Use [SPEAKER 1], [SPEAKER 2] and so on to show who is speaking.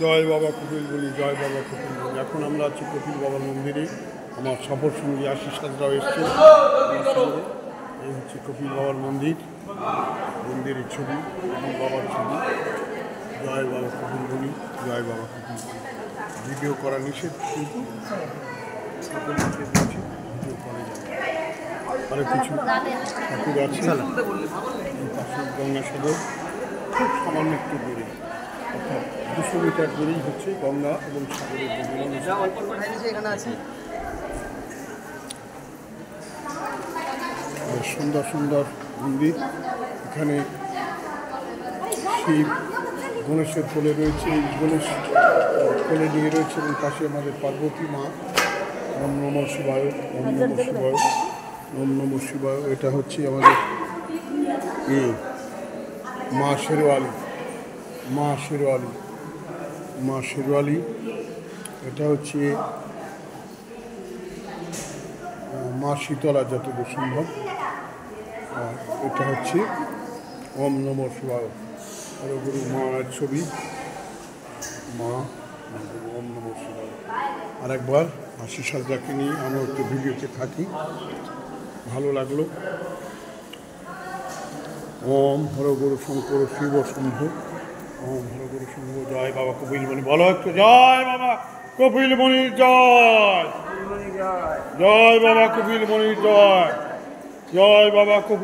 [SPEAKER 1] জয় বাবা কপিল বলি, জয় বাবা কপিল বলি। এখন আমরা আছি কপিল বাবার মন্দিরে। আমার সফর সঙ্গী আশিস হাজরাও এসছে আমার সঙ্গে। এই হচ্ছে কপিল বাবার মন্দির, মন্দিরের ছবি, কপিল বাবার ছবি। জয় বাবা কপিল বলি, জয় বাবা কপিল বলি। ভিডিও করা নিষেধ, কিন্তু সকল নিষেধ আছে, ভিডিও করা যাবে। আরও কিছু ঠাকুর আছে পাশে গঙ্গাসাগর, খুব সামান্য একটু দূরে, অর্থাৎ 200 মিটার দূরেই হচ্ছে গঙ্গা এবং সাগরের সুন্দর সুন্দর মন্দির। এখানে শিব গণেশের কোলে রয়েছে, এই গণেশ কোলে নিয়ে রয়েছে, এবং পাশে আমাদের পার্বতী মা। ওম নমঃ শিবায়, ওম নমঃ শিবায়, ওম নমঃ শিবায়। এটা হচ্ছে আমাদের মা শেরওয়ালি, মা শেরওয়ালি, মা শেরওয়ালি। এটা হচ্ছে মা শীতলা যতদূর সম্ভব। আর এটা হচ্ছে ওম নমঃ শিবায়, আরো গুরু মায়ের ছবি, মা ওম নমঃ শিবায়। আরেকবার আশিস হাজরাকে নিয়ে আমরা একটু ভিডিওতে থাকি, ভালো লাগলো। ওম হর গুরু শঙ্কর শিব শম্ভু, ওম হর গুরু শম্ভু। জয় বাবা কপিল মণি, বলো একটু জয় বাবা কপিল মণির জয়, জয় বাবা কপিল মণির জয়, জয় বাবা কপিল।